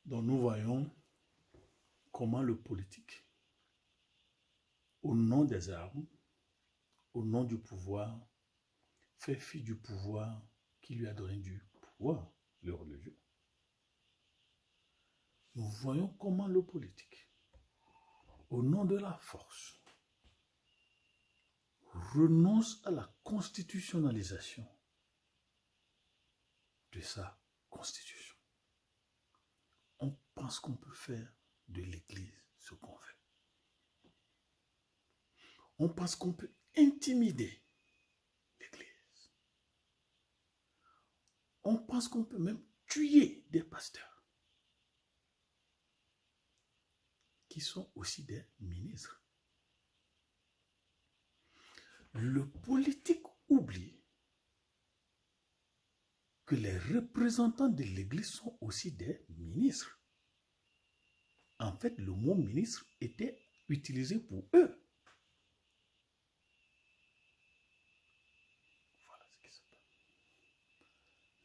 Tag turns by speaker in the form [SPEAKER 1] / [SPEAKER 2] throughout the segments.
[SPEAKER 1] Donc nous voyons comment le politique, au nom des armes, au nom du pouvoir, fait fi du pouvoir qui lui a donné du pouvoir, le religieux. Nous voyons comment le politique, au nom de la force, renonce à la constitutionnalisation de sa constitution. On pense qu'on peut faire de l'Église ce qu'on veut. On pense qu'on peut intimider l'Église. On pense qu'on peut même tuer des pasteurs qui sont aussi des ministres. Le politique oublie que les représentants de l'Église sont aussi des ministres. En fait, le mot ministre était utilisé pour eux. Voilà ce qui se passe.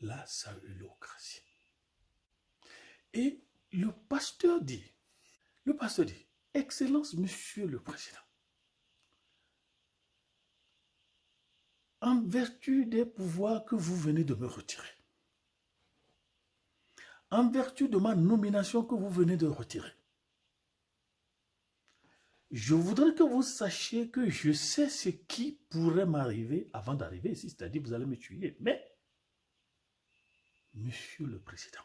[SPEAKER 1] La saülocratie. Et le pasteur dit, Excellence, Monsieur le Président, en vertu des pouvoirs que vous venez de me retirer, en vertu de ma nomination que vous venez de retirer, je voudrais que vous sachiez que je sais ce qui pourrait m'arriver avant d'arriver ici, c'est-à-dire vous allez me tuer. Mais, Monsieur le Président,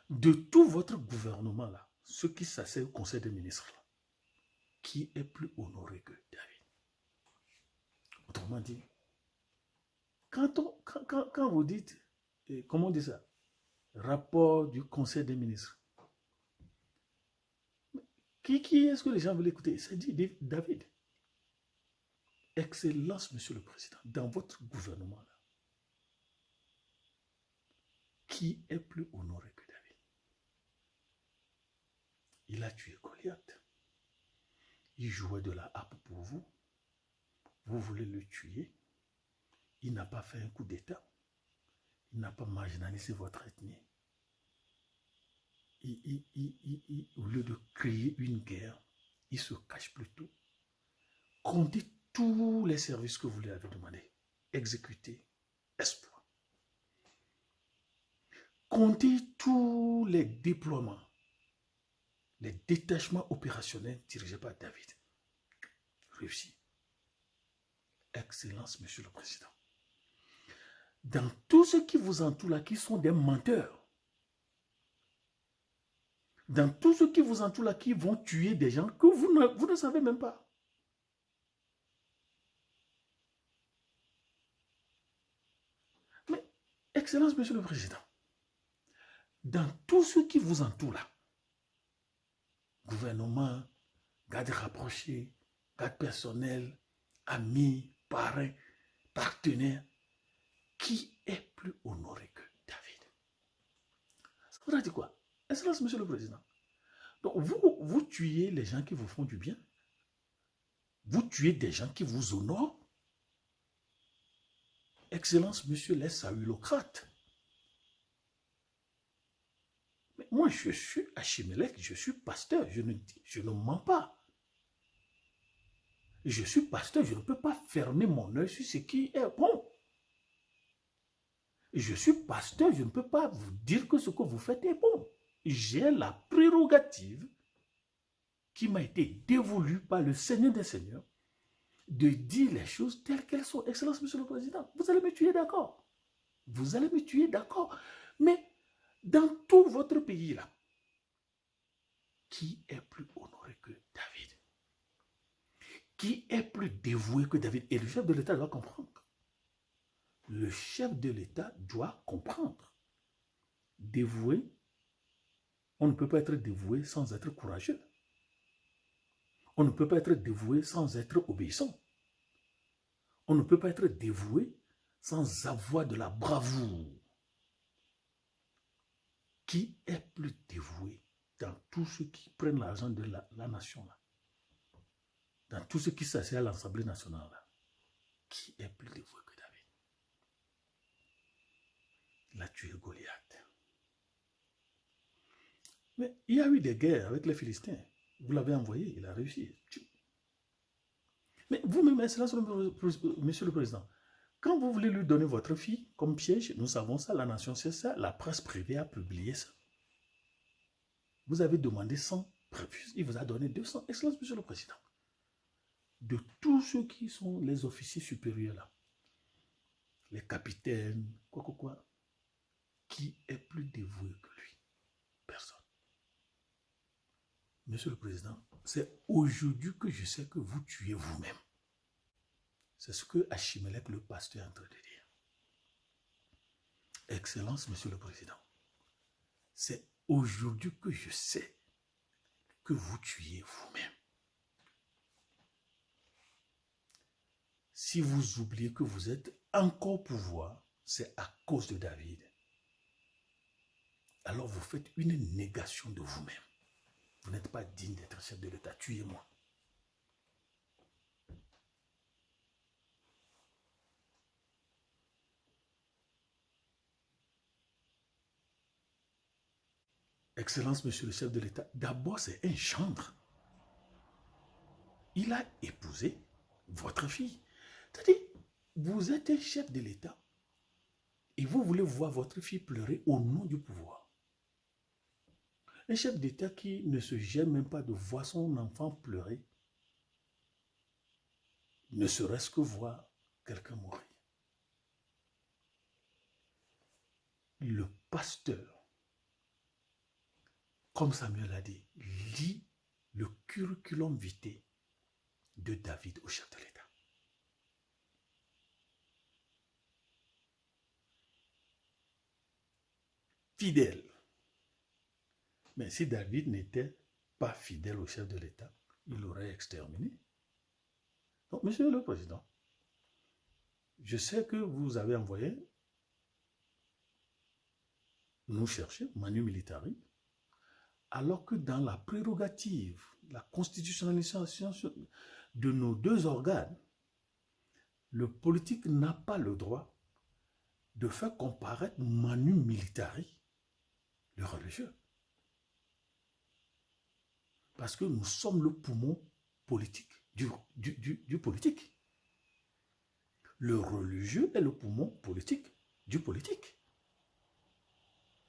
[SPEAKER 1] de tout votre gouvernement là, ceux qui s'asseyent au Conseil des ministres là, qui est plus honoré que David? Autrement dit, quand vous dites, comment on dit ça, rapport du Conseil des ministres, qui est-ce que les gens veulent écouter? C'est dit David. Excellence, Monsieur le Président, dans votre gouvernement là, qui est plus honoré que David? Il a tué Goliath. Il jouait de la harpe pour vous. Vous voulez le tuer. Il n'a pas fait un coup d'État. Il n'a pas marginalisé votre ethnie. Au lieu de créer une guerre, il se cache plutôt. Comptez tous les services que vous lui avez demandés. Exécutez, espoir. Comptez tous les déploiements, les détachements opérationnels dirigés par David. Réussi. Excellence, Monsieur le Président. Dans tout ce qui vous entoure là, qui sont des menteurs, dans tout ce qui vous entoure là, qui vont tuer des gens que vous ne savez même pas. Mais, Excellence, Monsieur le Président, dans tout ce qui vous entoure là, gouvernement, garde rapprochés, garde personnel, amis, parrains, partenaires, qui est plus honoré que David? Ça voudrait dire quoi? Excellence, Monsieur le Président. Donc, vous tuez les gens qui vous font du bien. Vous tuez des gens qui vous honorent. Excellence, Monsieur les saülocrates. Mais moi, je suis Achimelech, je suis pasteur, je ne mens pas. Je suis pasteur, je ne peux pas fermer mon œil sur ce qui est bon. Je suis pasteur, je ne peux pas vous dire que ce que vous faites est bon. J'ai la prérogative qui m'a été dévolue par le Seigneur des Seigneurs de dire les choses telles qu'elles sont. Excellence, Monsieur le Président, vous allez me tuer, d'accord. Vous allez me tuer, d'accord. Mais dans tout votre pays là, qui est plus honoré que David? Qui est plus dévoué que David? Et le chef de l'État doit comprendre. Le chef de l'État doit comprendre. Dévoué, on ne peut pas être dévoué sans être courageux. On ne peut pas être dévoué sans être obéissant. On ne peut pas être dévoué sans avoir de la bravoure. Qui est plus dévoué dans tous ceux qui prennent l'argent de la nation là? Dans tous ceux qui s'assiedent à l'Assemblée nationale là? Qui est plus dévoué que David? Il a tué Goliath. Mais il y a eu des guerres avec les Philistins. Vous l'avez envoyé, il a réussi. Mais vous-même, Excellence, Monsieur le Président, quand vous voulez lui donner votre fille comme piège, nous savons ça, la nation sait ça, la presse privée a publié ça. Vous avez demandé 100 prépuces, il vous a donné 200. Excellence, Monsieur le Président. De tous ceux qui sont les officiers supérieurs là, les capitaines, quoi, qui est plus dévoué que lui? Personne. Monsieur le Président, c'est aujourd'hui que je sais que vous tuez vous-même. C'est ce que Achimelech, le pasteur, est en train de dire. Excellence, Monsieur le Président, c'est aujourd'hui que je sais que vous tuez vous-même. Si vous oubliez que vous êtes encore au pouvoir, c'est à cause de David. Alors vous faites une négation de vous-même. Vous n'êtes pas digne d'être chef de l'État. Tuez-moi. Excellence, Monsieur le chef de l'État, d'abord c'est un gendre. Il a épousé votre fille. C'est-à-dire, vous êtes un chef de l'État et vous voulez voir votre fille pleurer au nom du pouvoir. Un chef d'État qui ne se gêne même pas de voir son enfant pleurer, ne serait-ce que voir quelqu'un mourir. Le pasteur, comme Samuel a dit, lit le curriculum vitae de David au chef de l'État. Fidèle. Mais si David n'était pas fidèle au chef de l'État, il l'aurait exterminé. Donc, Monsieur le Président, je sais que vous avez envoyé nous chercher, Manu Militari, alors que dans la prérogative, la constitutionnalisation de nos deux organes, le politique n'a pas le droit de faire comparaître Manu Militari, le religieux. Parce que nous sommes le poumon politique du politique. Le religieux est le poumon politique du politique.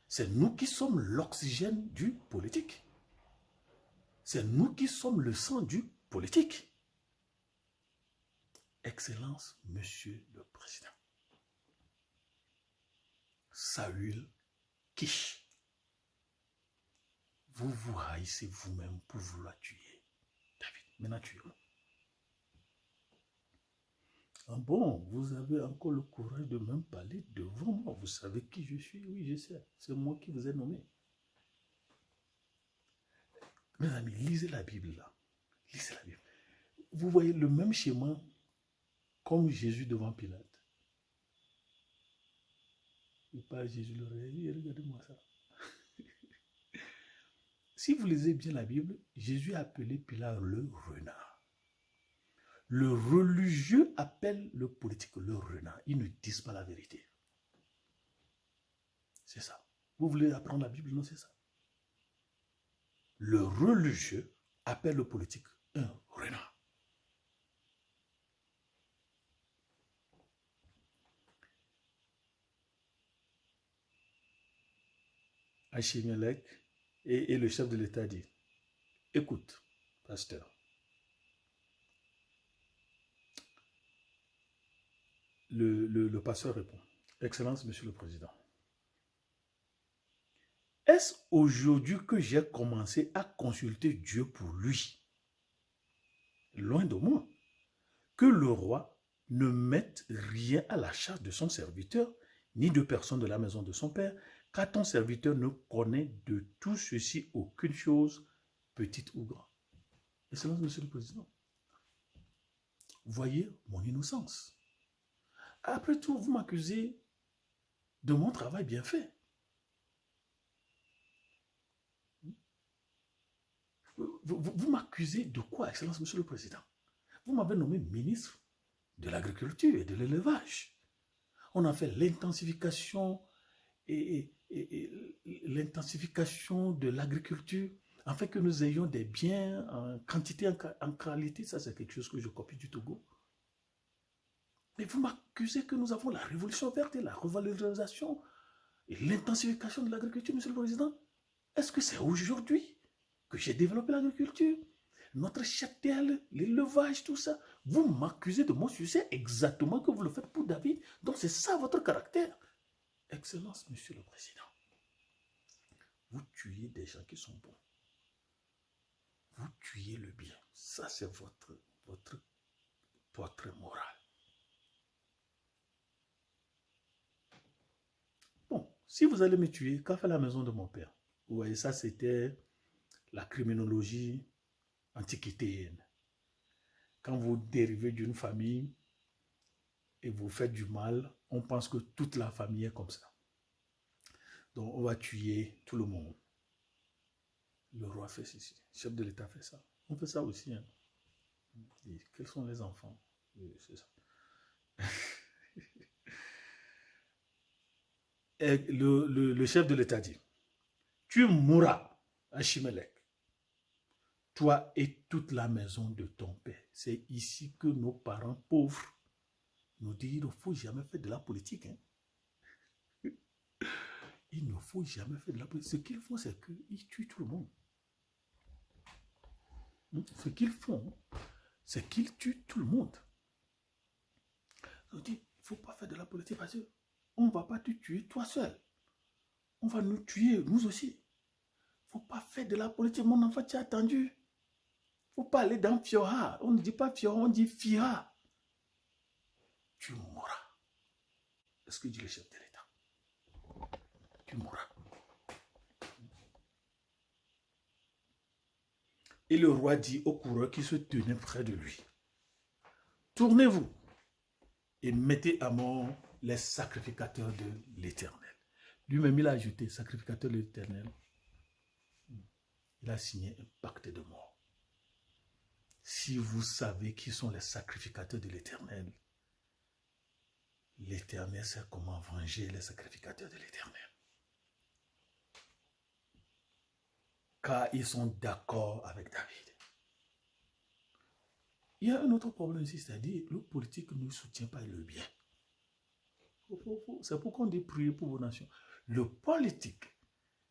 [SPEAKER 1] C'est nous qui sommes l'oxygène du politique. C'est nous qui sommes le sang du politique. Excellence, Monsieur le Président. Saül Kish. Vous vous haïssez vous-même pour vouloir tuer David. Maintenant, tuez-le. Ah bon, vous avez encore le courage de même parler devant moi. Vous savez qui je suis? Oui, je sais. C'est moi qui vous ai nommé. Mes amis, lisez la Bible là. Lisez la Bible. Vous voyez le même schéma comme Jésus devant Pilate. Et pas Jésus le réveille. Regardez-moi ça. Si vous lisez bien la Bible, Jésus a appelé Pilate le renard. Le religieux appelle le politique le renard. Ils ne disent pas la vérité. C'est ça. Vous voulez apprendre la Bible? Non, c'est ça. Le religieux appelle le politique un renard. Achimelech et le chef de l'État dit, écoute, pasteur, le pasteur répond, Excellence, Monsieur le Président, est-ce aujourd'hui que j'ai commencé à consulter Dieu pour lui? Loin de moi. Que le roi ne mette rien à la charge de son serviteur, ni de personne de la maison de son père, car ton serviteur ne connaît de tout ceci aucune chose, petite ou grande. Excellence, Monsieur le Président, voyez mon innocence. Après tout, vous m'accusez de mon travail bien fait. Vous m'accusez de quoi, Excellence, Monsieur le Président? Vous m'avez nommé ministre de l'Agriculture et de l'Élevage. On a fait l'intensification et l'intensification de l'agriculture, afin que nous ayons des biens en quantité, en qualité. Ça, c'est quelque chose que je copie du Togo. Mais vous m'accusez que nous avons la révolution verte et la revalorisation et l'intensification de l'agriculture, Monsieur le Président. Est-ce que c'est aujourd'hui que j'ai développé l'agriculture? Notre cheptel, l'élevage, tout ça. Vous m'accusez de mon succès exactement que vous le faites pour David. Donc c'est ça votre caractère. Excellence, Monsieur le Président. Vous tuez des gens qui sont bons. Vous tuez le bien. Ça, c'est votre portrait moral. Bon, si vous allez me tuer, qu'a fait la maison de mon père? Vous voyez, ça, c'était la criminologie antiquitéenne. Quand vous dérivez d'une famille et vous faites du mal, on pense que toute la famille est comme ça. Donc, on va tuer tout le monde. Le roi fait ceci, le chef de l'État fait ça. On fait ça aussi. Hein. Et quels sont les enfants? C'est ça. Et le chef de l'État dit, tu mourras, Achimelech, toi et toute la maison de ton père. C'est ici que nos parents pauvres nous disent, il ne faut jamais faire de la politique. Hein. Il ne faut jamais faire de la politique. Ce qu'ils font, c'est qu'ils tuent tout le monde. Ce qu'ils font, c'est qu'ils tuent tout le monde. On dit, il ne faut pas faire de la politique parce qu'on ne va pas te tuer toi seul. On va nous tuer, nous aussi. Il ne faut pas faire de la politique. Mon enfant, tu as attendu. Il ne faut pas aller dans Fiora. On ne dit pas Fiora, on dit Fira. Tu mourras. Est-ce que dit le chef de l'État? Tu mourras. Et le roi dit au coureur qui se tenait près de lui, tournez-vous et mettez à mort les sacrificateurs de l'Éternel. Lui-même, il a ajouté sacrificateur de l'Éternel. Il a signé un pacte de mort. Si vous savez qui sont les sacrificateurs de l'Éternel, l'Éternel sait comment venger les sacrificateurs de l'Éternel. Car ils sont d'accord avec David. Il y a un autre problème ici, c'est-à-dire le politique ne soutient pas le bien. C'est pourquoi on dit prier pour vos nations. Le politique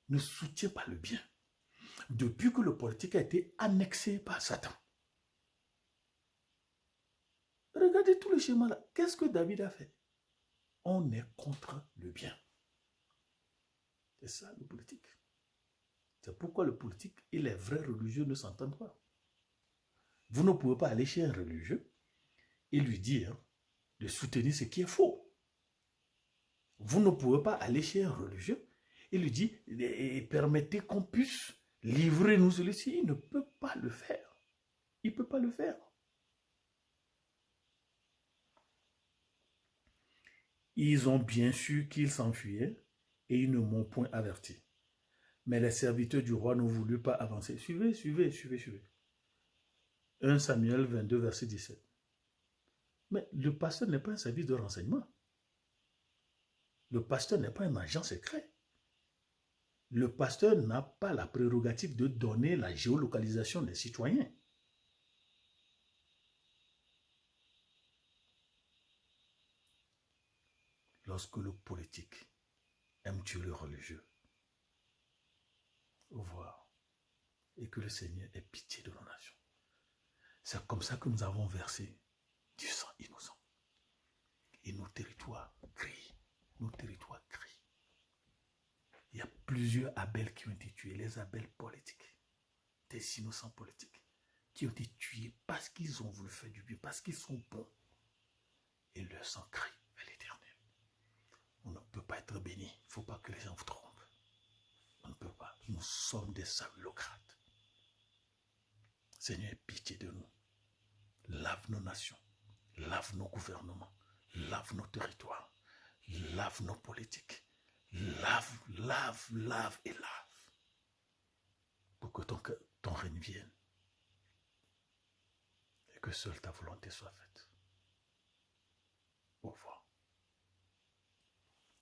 [SPEAKER 1] ne soutient pas le bien. Depuis que le politique a été annexé par Satan. Regardez tout le schéma là. Qu'est-ce que David a fait? On est contre le bien. C'est ça le politique. C'est pourquoi le politique et les vrais religieux ne s'entendent pas. Vous ne pouvez pas aller chez un religieux et lui dire de soutenir ce qui est faux. Vous ne pouvez pas aller chez un religieux et lui dire permettez qu'on puisse livrer nous celui-ci. Il ne peut pas le faire. Il ne peut pas le faire. Ils ont bien su qu'ils s'enfuyaient et ils ne m'ont point averti. Mais les serviteurs du roi n'ont voulu pas avancer. Suivez. 1 Samuel 22, verset 17. Mais le pasteur n'est pas un service de renseignement. Le pasteur n'est pas un agent secret. Le pasteur n'a pas la prérogative de donner la géolocalisation des citoyens. Lorsque le politique aime tuer le religieux, au revoir, et que le Seigneur ait pitié de nos nations. C'est comme ça que nous avons versé du sang innocent. Et nos territoires crient. Nos territoires crient. Il y a plusieurs Abel qui ont été tués, les Abel politiques, des innocents politiques, qui ont été tués parce qu'ils ont voulu faire du bien, parce qu'ils sont bons. Et leur sang crie vers l'Éternel. On ne peut pas être béni. Il ne faut pas que les gens vous trompent. On ne peut pas. Nous sommes des sabulocrates. Seigneur, aie pitié de nous. Lave nos nations. Lave nos gouvernements. Lave nos territoires. Lave nos politiques. Lave et lave. Pour que ton règne vienne. Et que seule ta volonté soit faite.